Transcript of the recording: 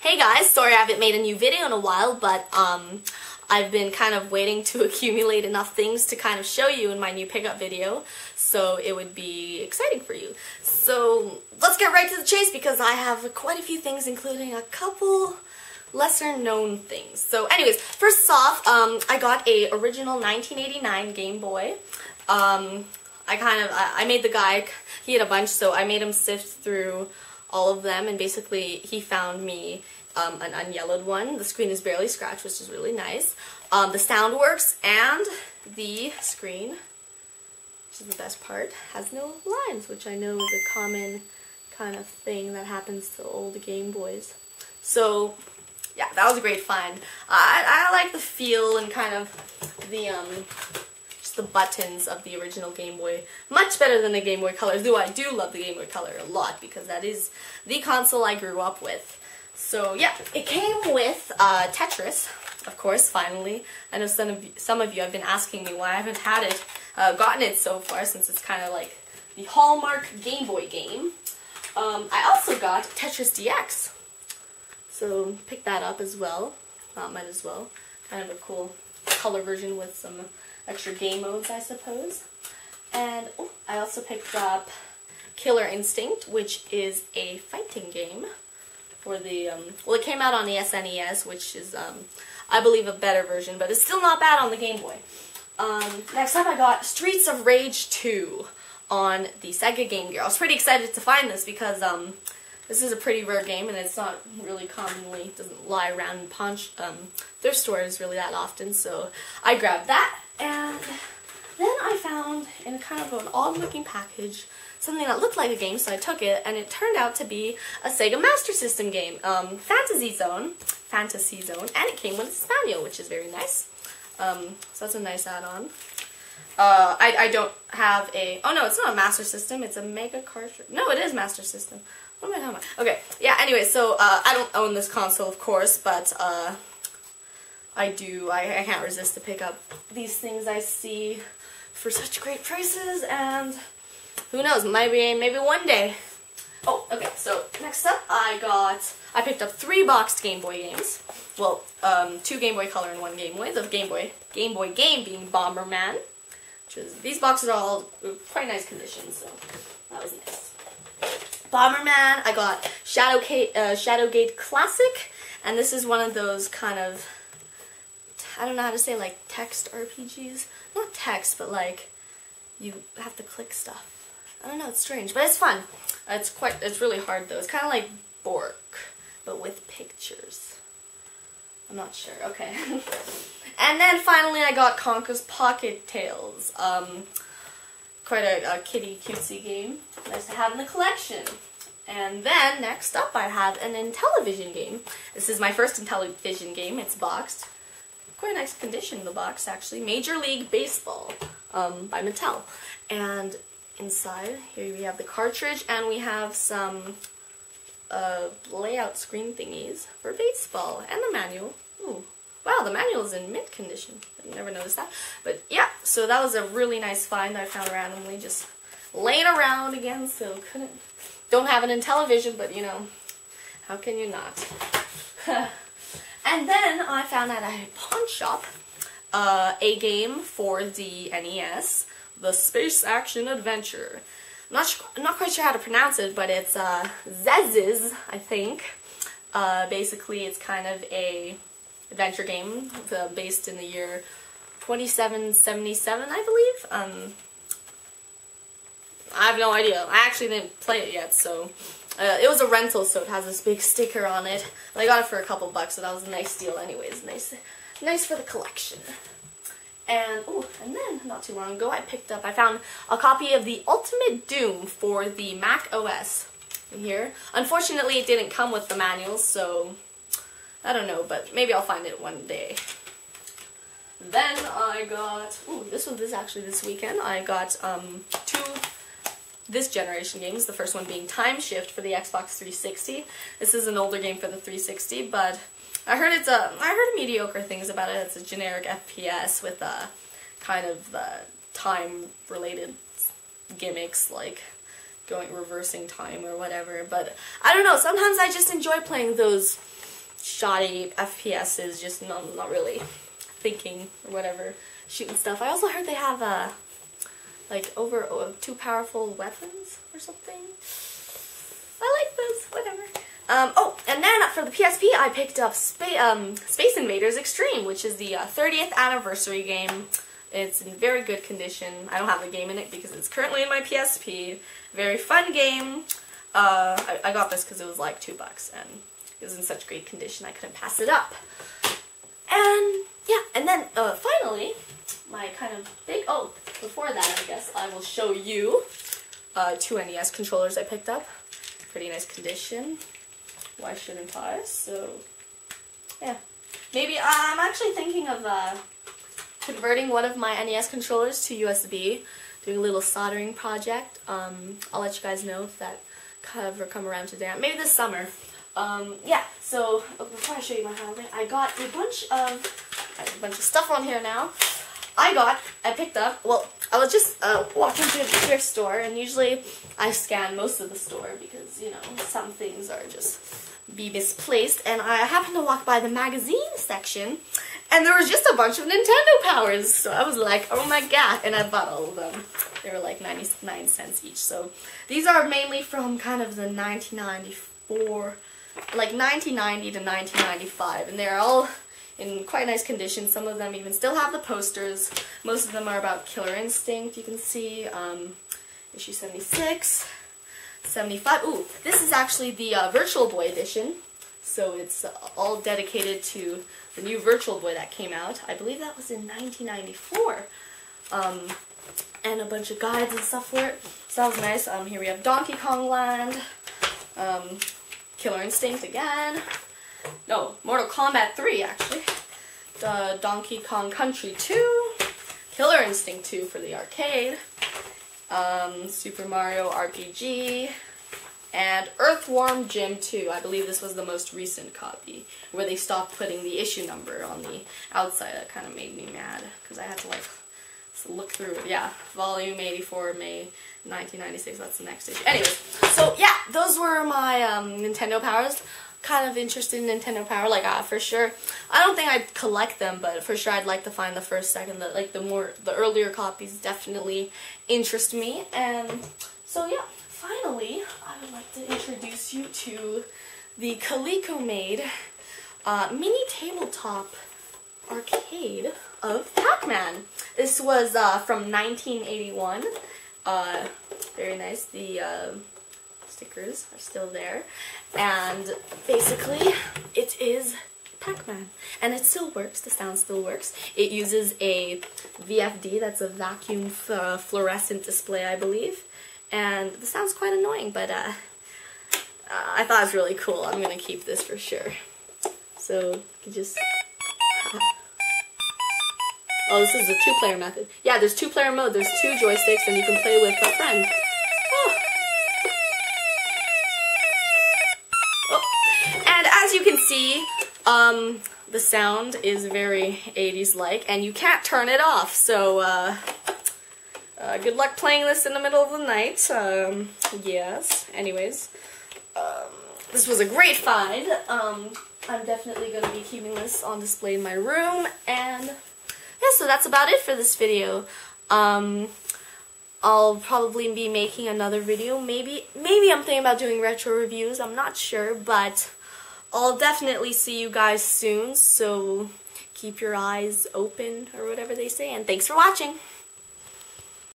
Hey guys, sorry I haven't made a new video in a while, but I've been kind of waiting to accumulate enough things to kind of show you in my new pickup video, so it would be exciting for you. So let's get right to the chase because I have quite a few things, including a couple lesser known things. So anyways, first off, I got a original 1989 Game Boy. I made the guy, he had a bunch, so I made him sift through all of them, and basically he found me an unyellowed one. The screen is barely scratched, which is really nice. The sound works, and the screen, which is the best part, has no lines, which I know is a common kind of thing that happens to old Game Boys. So yeah, that was a great find. I like the feel and kind of the the buttons of the original Game Boy much better than the Game Boy Color, though I do love the Game Boy Color a lot because that is the console I grew up with. So yeah, it came with Tetris, of course, finally. I know some of you have been asking me why I haven't had it, gotten it so far, since it's kind of like the hallmark Game Boy game. I also got Tetris DX, so pick that up as well. Might as well. Kind of a cool color version with some extra game modes, I suppose. And I also picked up Killer Instinct, which is a fighting game for the, well, it came out on the SNES, which is, I believe, a better version, but it's still not bad on the Game Boy. Next up, I got Streets of Rage 2 on the Sega Game Gear. I was pretty excited to find this because, this is a pretty rare game, and it's not really commonly, doesn't lie around in thrift stores really that often, so I grabbed that. And then I found, in kind of an odd-looking package, something that looked like a game, so I took it, and it turned out to be a Sega Master System game, Fantasy Zone, and it came with its manual, which is very nice. So that's a nice add-on. I don't have a, oh no, it's not a Master System, it's a Mega cartridge. No, it is Master System. What am I talking about? Okay, yeah, anyway, so I don't own this console, of course, but I can't resist to pick up these things I see for such great prices, and who knows, maybe one day. Oh, okay, so next up I picked up 3 boxed Game Boy games. Well, 2 Game Boy Color and 1 Game Boy. The Game Boy game being Bomberman, which is, these boxes are all quite nice condition, so that was nice. Bomberman, I got Shadowgate Classic, and this is one of those kind of, I don't know how to say, like, text RPGs? Not text, but like, you have to click stuff. I don't know, it's strange, but it's fun. It's really hard though. It's kind of like Bork, but with pictures. I'm not sure, okay. And then finally I got Conker's Pocket Tales. Quite a kiddie cutesy game. Nice to have in the collection. And then next up I have an Intellivision game. This is my first Intellivision game. It's boxed. Quite a nice condition, the box, actually. Major League Baseball by Mattel. And inside, here we have the cartridge, and we have some layout screen thingies for baseball, and the manual. Ooh, wow, the manual is in mint condition. I never noticed that. But yeah, so that was a really nice find that I found randomly, just laying around again, so don't have an Intellivision, but you know, how can you not? And then I found at a pawn shop a game for the NES, the Space Action Adventure. I'm not quite sure how to pronounce it, but it's Zez's, I think. Basically, it's kind of a adventure game based in the year 2777, I believe. I have no idea. I actually didn't play it yet, so it was a rental, so it has this big sticker on it. But I got it for a couple bucks, so that was a nice deal anyways. Nice for the collection. And, and then, not too long ago, I found a copy of the Ultimate Doom for the Mac OS in here. Unfortunately, it didn't come with the manual, so I don't know, but maybe I'll find it one day. Then I got, this was actually this weekend, I got 2 this generation games, the first one being Time Shift for the Xbox 360. This is an older game for the 360, but I heard mediocre things about it. It's a generic FPS with kind of time-related gimmicks, like reversing time or whatever. But I don't know, sometimes I just enjoy playing those shoddy FPSs, just not really thinking or whatever, shooting stuff. I also heard they have like too powerful weapons or something. I like those, whatever. Oh, and then for the PSP, I picked up Space Invaders Extreme, which is the 30th anniversary game. It's in very good condition. I don't have the game in it because it's currently in my PSP. Very fun game. I got this because it was like $2, and it was in such great condition I couldn't pass it up. And yeah, and then finally, my kind of big, oh, before that I guess I will show you 2 NES controllers I picked up. Pretty nice condition. Why shouldn't I? So, yeah. Maybe I'm actually thinking of converting one of my NES controllers to USB, doing a little soldering project. I'll let you guys know if that ever come around today. Maybe this summer. Yeah, so before I show you my housing, I got a bunch of stuff on here now. I picked up, well, I was just walking through the thrift store, and usually I scan most of the store because, you know, some things are just be misplaced, and I happened to walk by the magazine section, and there was just a bunch of Nintendo Powers, so I was like, oh my god, and I bought all of them. They were like 99 cents each, so these are mainly from kind of the 1994, like 1990 to 1995, and they're all in quite nice condition. Some of them even still have the posters. Most of them are about Killer Instinct, you can see, issue 76, 75. Ooh, this is actually the Virtual Boy edition, so it's all dedicated to the new Virtual Boy that came out. I believe that was in 1994. And a bunch of guides and stuff for it. So that was nice. Here we have Donkey Kong Land, Killer Instinct again. No, Mortal Kombat 3 actually. Donkey Kong Country 2, Killer Instinct 2 for the arcade, Super Mario RPG, and Earthworm Jim 2. I believe this was the most recent copy, where they stopped putting the issue number on the outside. That kind of made me mad, because I had to like look through it. Yeah, volume 84, May 1996, that's the next issue. Anyways, so yeah, those were my Nintendo Powers. Kind of interested in Nintendo Power, like for sure. I don't think I'd collect them, but for sure I'd like to find the first, second, the earlier copies definitely interest me. And so yeah, finally I would like to introduce you to the Coleco made mini tabletop arcade of Pac-Man. This was from 1981. Very nice. The stickers are still there, and basically it is Pac-Man, and it still works. The sound still works. It uses a VFD, that's a vacuum fluorescent display, I believe, and the sound's quite annoying, but I thought it was really cool. I'm gonna keep this for sure. So you can just oh, this is a 2-player method. Yeah, there's 2-player mode. There's 2 joysticks, and you can play with a friend. As you can see, the sound is very 80s-like, and you can't turn it off, so good luck playing this in the middle of the night. Yes, anyways, this was a great find. I'm definitely going to be keeping this on display in my room, and yeah, so that's about it for this video. I'll probably be making another video. Maybe I'm thinking about doing retro reviews, I'm not sure, but I'll definitely see you guys soon, so keep your eyes open, or whatever they say, and thanks for watching!